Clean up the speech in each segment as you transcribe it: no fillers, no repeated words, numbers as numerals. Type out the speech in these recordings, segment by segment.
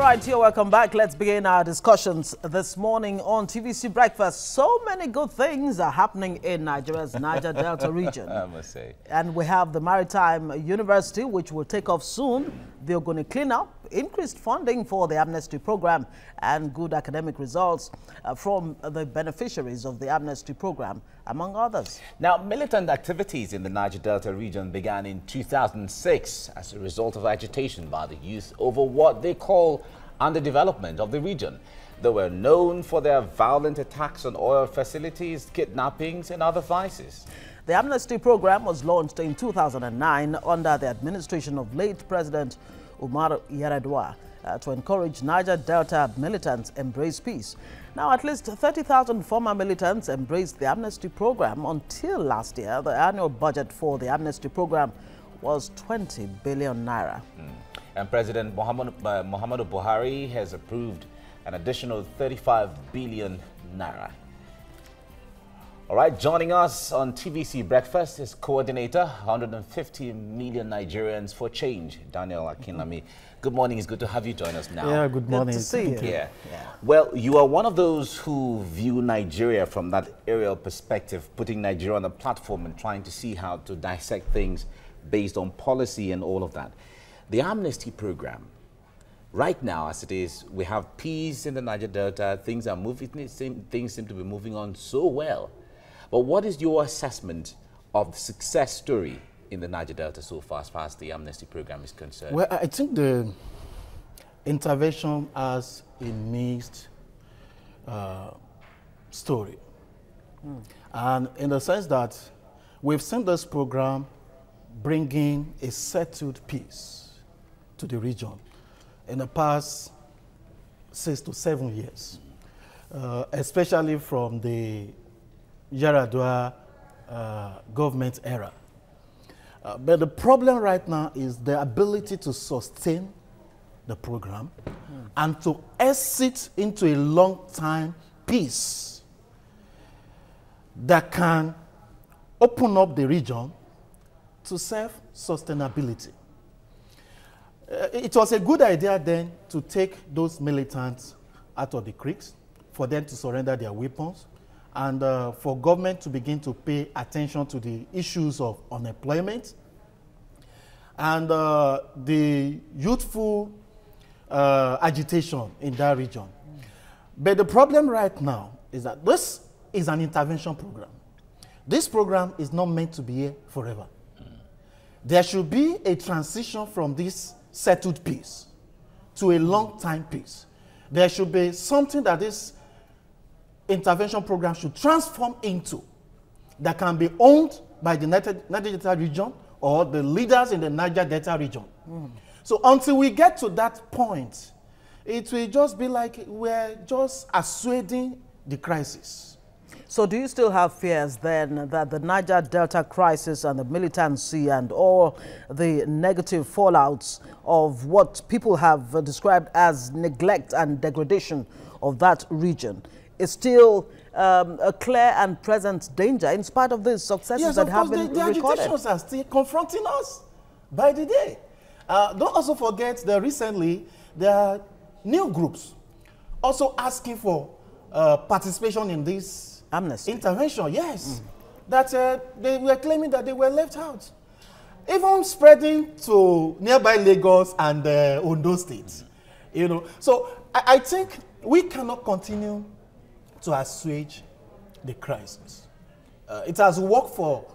right, you're welcome back. Let's begin our discussions this morning on TVC Breakfast. So many good things are happening in Nigeria's Niger Delta region. I must say. And we have the Maritime University, which will take off soon. They're going to clean up, increased funding for the Amnesty Programme, and good academic results from the beneficiaries of the Amnesty Programme, among others. Now, militant activities in the Niger Delta region began in 2006 as a result of agitation by the youth over what they call underdevelopment of the region. They were known for their violent attacks on oil facilities, kidnappings, and other vices. The Amnesty Programme was launched in 2009 under the administration of late President Umar Yar'Adua to encourage Niger Delta militants embrace peace. Now, at least 30,000 former militants embraced the Amnesty Programme. Until last year, the annual budget for the Amnesty Programme was 20 billion naira. And President Muhammadu Buhari has approved an additional 35 billion naira. All right, joining us on TVC Breakfast is coordinator, 150 million Nigerians for Change, Daniel Akinlami. Good morning. It's good to have you join us now. Yeah, good morning. Good to see you. Yeah. Well, you are one of those who view Nigeria from that aerial perspective, putting Nigeria on a platform and trying to see how to dissect things based on policy and all of that. The Amnesty Programme, right now as it is, we have peace in the Niger Delta. Things are moving. Things seem to be moving on so well. But what is your assessment of the success story in the Niger Delta so far as the Amnesty Programme is concerned? Well, I think the intervention has a mixed story. And in the sense that we've seen this program bringing a settled peace to the region in the past 6 to 7 years, especially from the Yar'Adua government era. But the problem right now is the ability to sustain the program and to exit into a long-time peace that can open up the region to self-sustainability. It was a good idea then to take those militants out of the creeks, for them to surrender their weapons, and for government to begin to pay attention to the issues of unemployment and the youthful agitation in that region. But the problem right now is that this is an intervention program. This program is not meant to be here forever. There should be a transition from this settled peace to a long-time peace. There should be something that this intervention program should transform into that can be owned by the Niger Delta region or the leaders in the Niger Delta region. So until we get to that point, it will just be like we're just assuaging the crisis. So do you still have fears then that the Niger Delta crisis and the militancy and all the negative fallouts of what people have described as neglect and degradation of that region is still a clear and present danger in spite of the successes that have been recorded? The agitations are still confronting us by the day. Don't also forget that recently there are new groups also asking for participation in this Amnesty intervention. Yes, that they were claiming that they were left out, even spreading to nearby Lagos and Ondo State. You know, so I think we cannot continue to assuage the crisis. It has worked for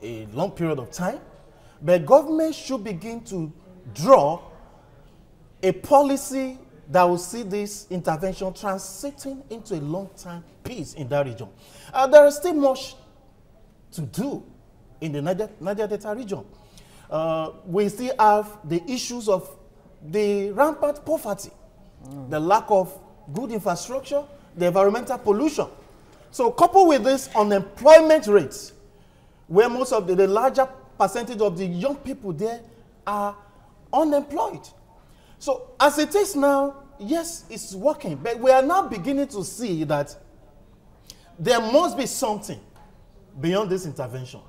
a long period of time, but government should begin to draw a policy that will see this intervention transiting into a long-time peace in that region. There is still much to do in the Niger Delta region. We still have the issues of the rampant poverty, the lack of good infrastructure, the environmental pollution. So coupled with this unemployment rates, where most of the larger percentage of the young people there are unemployed. So as it is now, yes, it's working, but we are now beginning to see that there must be something beyond this intervention.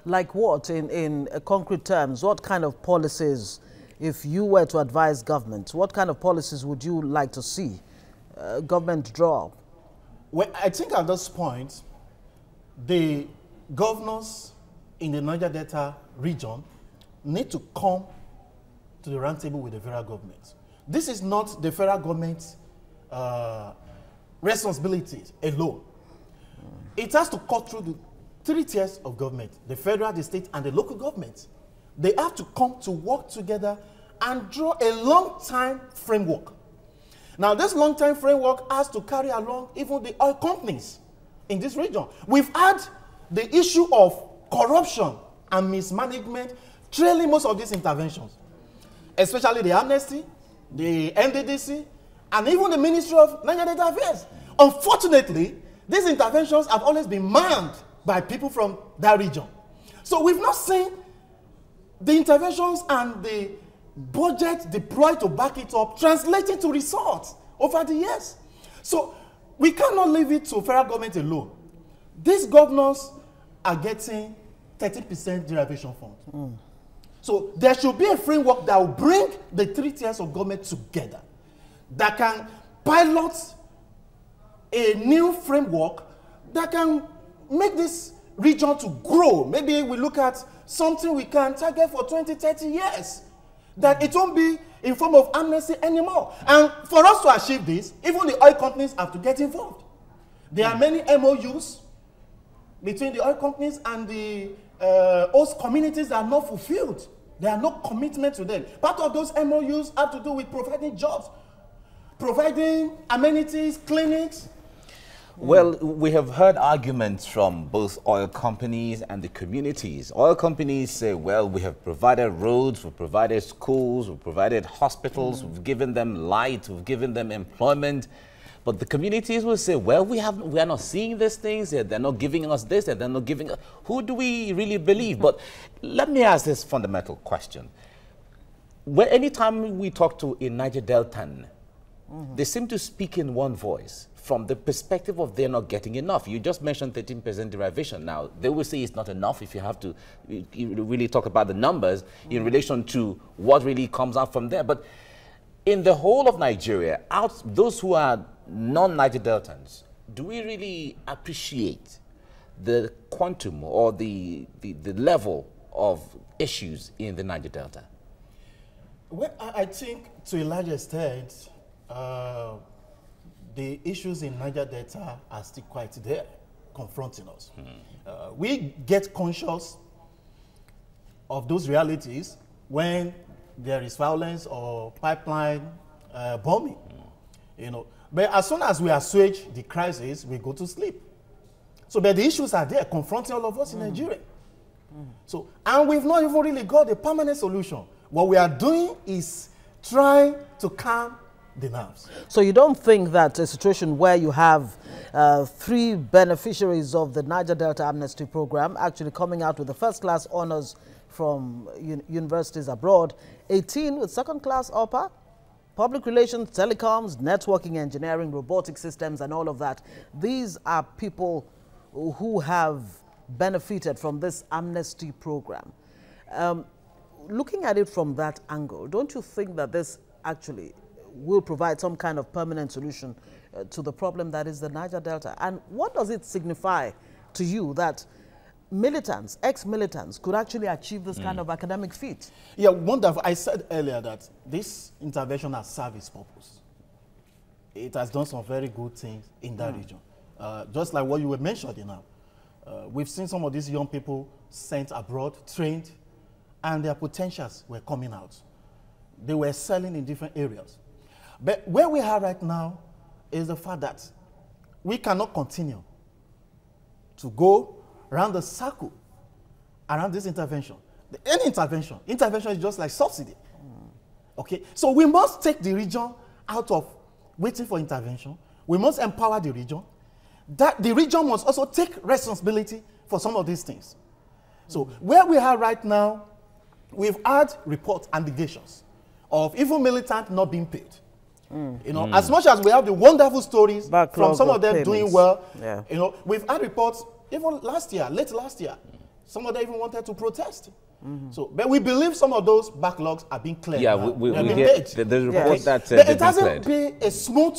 Like what, in concrete terms? What kind of policies, if you were to advise government, what kind of policies would you like to see government draw up? Well, I think at this point, the governors in the Niger Delta region need to come to the round table with the federal government. This is not the federal government's responsibilities alone. It has to cut through the 3 tiers of government: the federal, the state, and the local government. They have to come to work together and draw a long-time framework. Now, this long-time framework has to carry along even the oil companies in this region. We've had the issue of corruption and mismanagement trailing most of these interventions, especially the Amnesty, the NDDC, and even the Ministry of Niger Delta Affairs. Unfortunately, these interventions have always been manned by people from that region. So we've not seen the interventions and the budget deployed to back it up translating to results over the years. So we cannot leave it to federal government alone. These governors are getting 30% derivation fund. So there should be a framework that will bring the 3 tiers of government together, that can pilot a new framework that can make this region to grow. Maybe we look at something we can target for 20, 30 years, that it won't be in form of amnesty anymore. And for us to achieve this, even the oil companies have to get involved. There are many MOUs between the oil companies and the host communities that are not fulfilled. There are no commitment to them. Part of those MOUs have to do with providing jobs, providing amenities, clinics. Well, we have heard arguments from both oil companies and the communities. Oil companies say, well, we have provided roads, we've provided schools, we've provided hospitals, we've given them light, we've given them employment. But the communities will say, well, we are not seeing these things, they're not giving us this, they're not giving us. Who do we really believe? But let me ask this fundamental question. Anytime we talk to a Niger Deltan, they seem to speak in one voice from the perspective of they're not getting enough. You just mentioned 13% derivation. Now, they will say it's not enough if you have to really talk about the numbers in relation to what really comes out from there. But in the whole of Nigeria, those who are non-Niger Deltans, do we really appreciate the quantum or the level of issues in the Niger Delta? Well, I think to a large extent, the issues in Niger Delta are still quite there, confronting us. We get conscious of those realities when there is violence or pipeline bombing, you know. But as soon as we assuage the crisis, we go to sleep. So, but the issues are there, confronting all of us in Nigeria. So, and we've not even really got a permanent solution. What we are doing is trying to calm the nerves. So you don't think that a situation where you have 3 beneficiaries of the Niger Delta Amnesty Programme actually coming out with the first-class honors from universities abroad, 18 with second-class upper, public relations, telecoms, networking, engineering, robotic systems, and all of that, these are people who have benefited from this amnesty program. Looking at it from that angle, don't you think that this actually will provide some kind of permanent solution to the problem that is the Niger Delta? And what does it signify to you that militants, ex-militants, could actually achieve this kind of academic feat? Yeah, wonderful. I said earlier that this intervention has served its purpose. It has done some very good things in that region. Just like what you were mentioning now. We've seen some of these young people sent abroad, trained, and their potentials were coming out. They were excelling in different areas. But where we are right now is the fact that we cannot continue to go around the circle around this intervention. Any intervention is just like subsidy. Okay, so we must take the region out of waiting for intervention. We must empower the region. That the region must also take responsibility for some of these things. So where we are right now, we've had reports, allegations of even militants not being paid. You know, as much as we have the wonderful stories from some of them doing well, you know, we've had reports even last year, late last year, some of them even wanted to protest So, but we believe some of those backlogs are being cleared. Yeah, now. we hear the report that but it hasn't been a smooth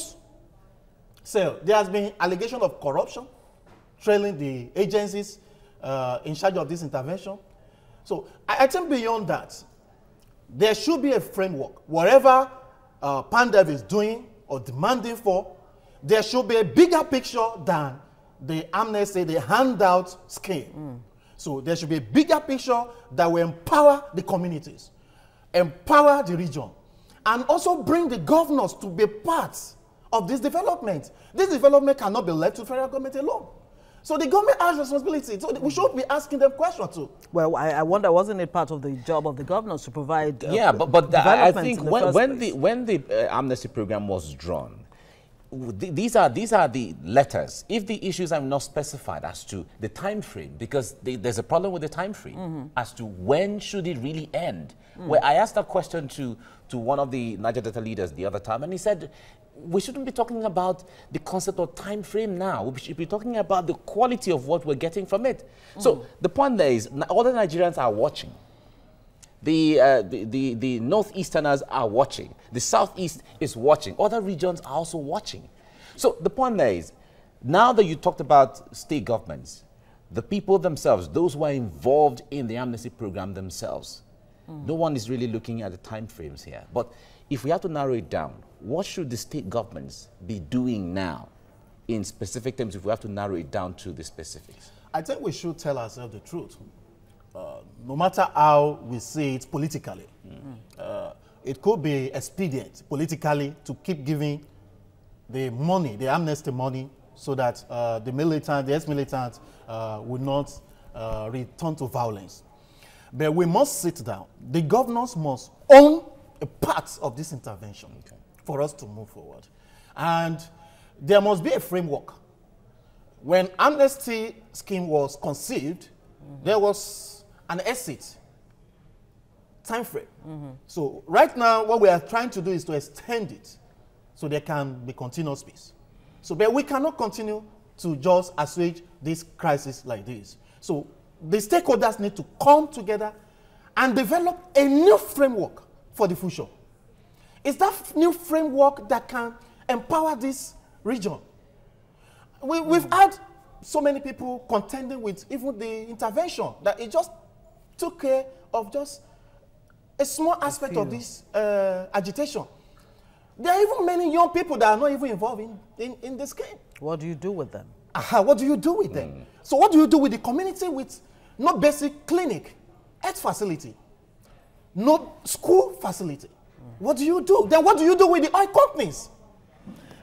sale. There has been allegation of corruption trailing the agencies in charge of this intervention. So I think beyond that, there should be a framework. Whatever PANDEV is doing or demanding for, there should be a bigger picture than the amnesty, the handout scheme. So there should be a bigger picture that will empower the communities, empower the region, and also bring the governors to be part of this development. This development cannot be left to the federal government alone. So the government has responsibility. So we should be asking them questions too. Well, I wonder, wasn't it part of the job of the governors to provide but I think when the amnesty program was drawn, these are the letters. If the issues are not specified as to the time frame, because there's a problem with the time frame as to when should it really end. Where I asked that question to one of the Niger Delta leaders the other time, and he said, we shouldn't be talking about the concept of time frame now. We should be talking about the quality of what we're getting from it. So the point there is, all the Nigerians are watching. The northeasterners are watching. The southeast is watching. Other regions are also watching. So the point there is, now that you talked about state governments, the people themselves, those who are involved in the amnesty program themselves, no one is really looking at the time frames here. But if we have to narrow it down, what should the state governments be doing now in specific terms if we have to narrow it down to the specifics? I think we should tell ourselves the truth. No matter how we see it politically, it could be expedient politically to keep giving the money, the amnesty money, so that the ex-militants will not return to violence. But we must sit down. The governors must own a part of this intervention for us to move forward. And there must be a framework. When amnesty scheme was conceived, there was an exit time frame. So right now, what we are trying to do is to extend it so there can be continuous peace. So, but we cannot continue to just assuage this crisis like this. So the stakeholders need to come together and develop a new framework for the future. It's that new framework that can empower this region. We've had so many people contending with even the intervention that it just took care of just a small aspect of this agitation. There are even many young people that are not even involved in this game. What do you do with them? What do you do with them? So what do you do with the community with no basic clinic, health facility, no school facility? What do you do? Then what do you do with the oil companies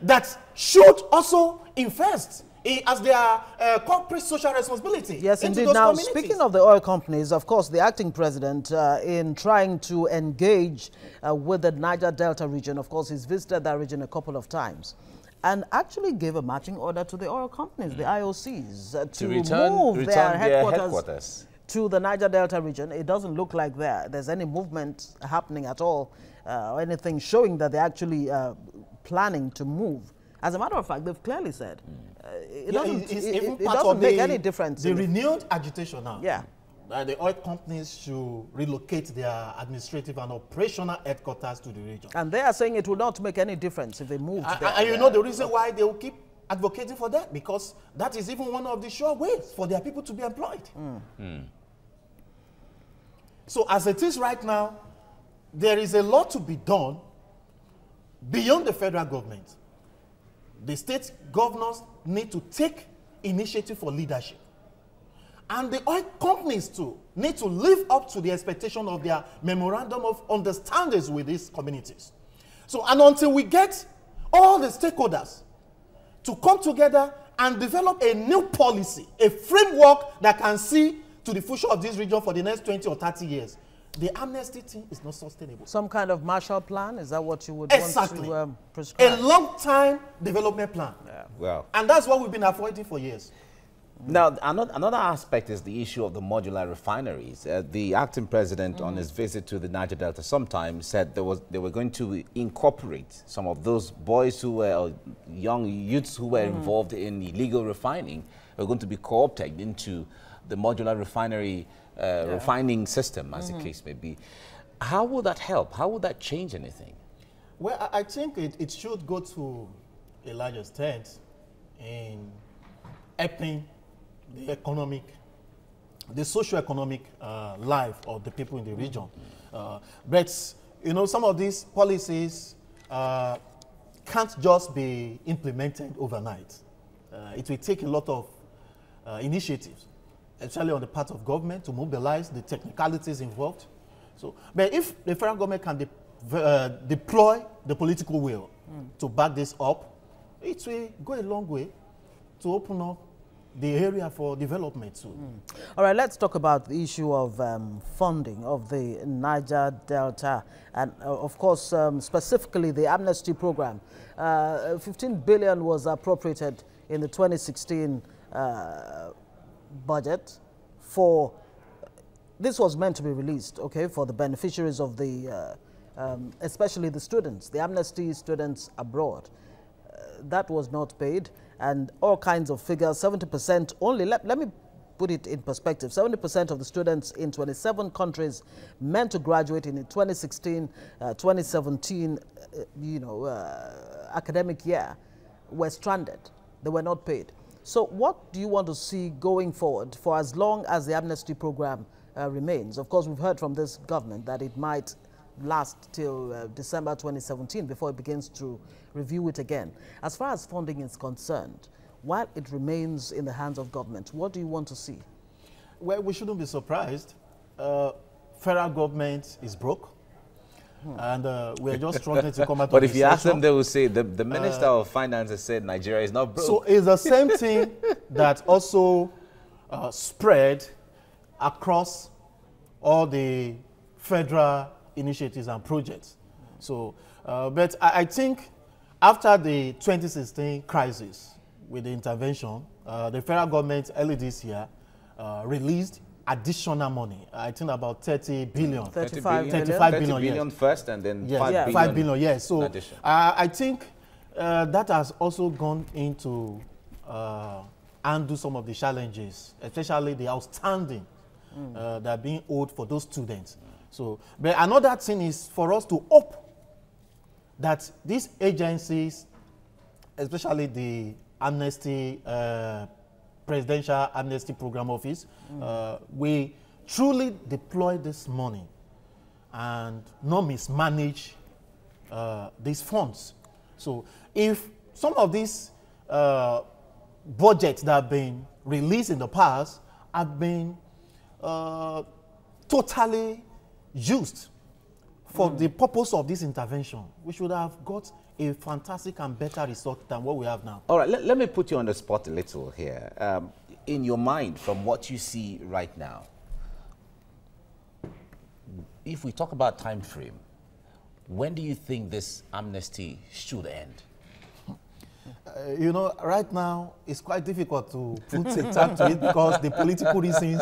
that should also invest as their corporate social responsibility? Yes, indeed. Now, speaking of the oil companies, of course, the acting president, in trying to engage with the Niger Delta region, of course, he's visited that region a couple of times and actually gave a marching order to the oil companies, the IOCs, to move their headquarters to the Niger Delta region. It doesn't look like there's any movement happening at all, or anything showing that they're actually planning to move. As a matter of fact, they've clearly said it doesn't make any difference. The renewed agitation now. Yeah. The oil companies should relocate their administrative and operational headquarters to the region. And they are saying it will not make any difference if they move there. And you know the reason why they will keep advocating for that? Because that is even one of the sure ways for their people to be employed. So as it is right now, there is a lot to be done beyond the federal government. The state governors need to take initiative for leadership. And the oil companies too need to live up to the expectation of their memorandum of understandings with these communities. So, and until we get all the stakeholders to come together and develop a new policy, a framework that can see to the future of this region for the next 20 or 30 years, the amnesty thing is not sustainable. Some kind of Marshall Plan? Is that what you would want to prescribe? A long-time development plan. Yeah. Well. And that's what we've been avoiding for years. Now, another aspect is the issue of the modular refineries. The acting president on his visit to the Niger Delta sometime said they were going to incorporate some of those boys who were, or young youths who were involved in illegal refining, were going to be co-opted into the modular refinery refining system, as the case may be. How will that help? How will that change anything? Well, I think it should go to a large extent in helping the economic, the socio-economic life of the people in the region. But, you know, some of these policies can't just be implemented overnight. It will take a lot of initiatives, especially on the part of government, to mobilize the technicalities involved. So, but if the federal government can deploy the political will to back this up, it will go a long way to open up the area for development too. All right, let's talk about the issue of funding of the Niger Delta and, of course, specifically the Amnesty Programme. 15 billion was appropriated in the 2016 budget for, this was meant to be released, okay, for the beneficiaries of the, especially the students, the Amnesty students abroad. That was not paid, and all kinds of figures, 70% only. Let me put it in perspective. 70% of the students in 27 countries meant to graduate in the 2016, 2017, academic year were stranded. They were not paid. So what do you want to see going forward for as long as the Amnesty Programme remains? Of course, we've heard from this government that it might last till December 2017 before it begins to review it again. As far as funding is concerned, while it remains in the hands of government, what do you want to see? Well, we shouldn't be surprised. Federal government is broke, and we're just struggling to come out of But if you recession. ask them, they will say the Minister of Finance has said Nigeria is not broke. So it's the same thing that also spread across all the federal initiatives and projects. So, but I think after the 2016 crisis with the intervention, the federal government early this year released additional money. I think about 30 billion. 35 billion yes. first and then Yes, 5 billion. 5 billion, yes. So I think that has also gone into undo some of the challenges, especially the outstanding that are being owed for those students. So, but another thing is for us to hope that these agencies, especially the Amnesty, Presidential Amnesty Programme Office, we truly deploy this money and not mismanage these funds. So if some of these budgets that have been released in the past have been totally used for the purpose of this intervention, we should have got a fantastic and better result than what we have now. All right, let me put you on the spot a little here. In your mind, from what you see right now, if we talk about time frame, when do you think this amnesty should end? You know, right now, it's quite difficult to put a time to it because the political reasons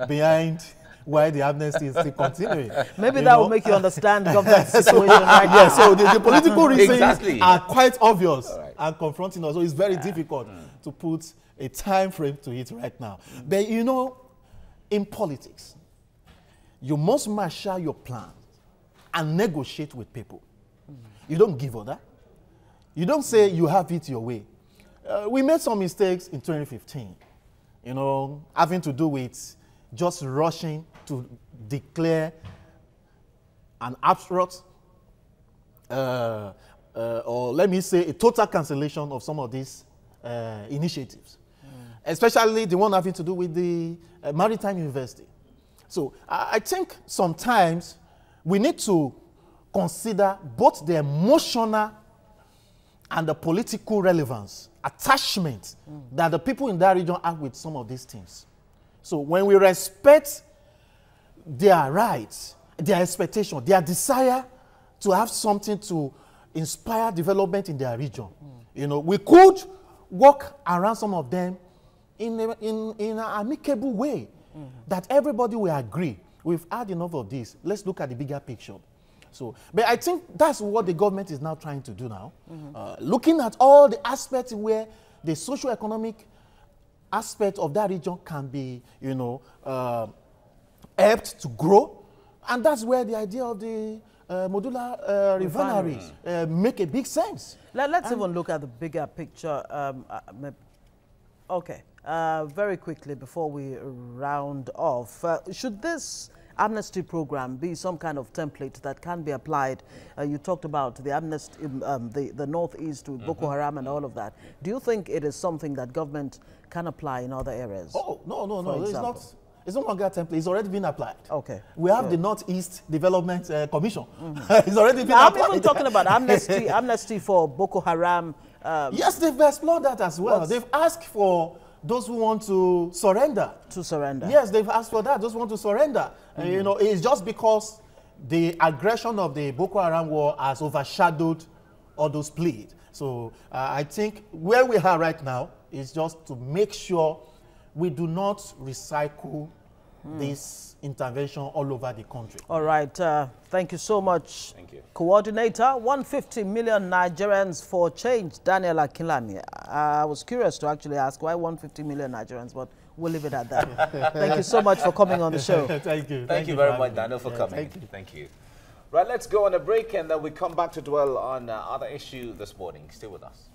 behind why the amnesty is still continuing. Maybe that will make you understand government situation right now. Yeah, so the political reasons are quite obvious right. and confronting us. So it's very difficult to put a time frame to it right now. But you know, in politics, you must marshal your plans and negotiate with people. You don't give order. You don't say you have it your way. We made some mistakes in 2015, you know, having to do with just rushing to declare an abstract or let me say a total cancellation of some of these initiatives, especially the one having to do with the Maritime University. So I think sometimes we need to consider both the emotional and the political relevance, attachment that the people in that region have with some of these things. So when we respect their rights, their expectation, their desire to have something to inspire development in their region, you know, we could work around some of them in an amicable way that everybody will agree. We've had enough of this. Let's look at the bigger picture. So, but I think that's what the government is now trying to do now. Looking at all the aspects where the socio-economic aspect of that region can be, helped to grow. And that's where the idea of the modular refineries make a big sense. Let's even look at the bigger picture. Okay, very quickly before we round off, should this amnesty program be some kind of template that can be applied? You talked about the amnesty, the northeast with Boko Haram and all of that. Do you think it is something that government can apply in other areas? Oh, no. It's not. It's no longer a template. It's already been applied. Okay. We have the Northeast Development Commission. It's already been applied. I'm even talking about amnesty for Boko Haram. Yes, they've explored that as well. They've asked for those who want to surrender. To surrender. Yes, they've asked for that. Those who want to surrender. It's just because the aggression of the Boko Haram war has overshadowed all those pleas. So I think where we are right now is just to make sure we do not recycle this intervention all over the country. All right. Thank you so much. Thank you. Coordinator, 150 million Nigerians for change, Daniel Akinlami. I was curious to actually ask why 150 million Nigerians, but we'll leave it at that. Thank you so much for coming on the show. Thank you. Thank you very much, Daniel, for coming. Thank you. Right, let's go on a break and then we come back to dwell on other issue this morning. Stay with us.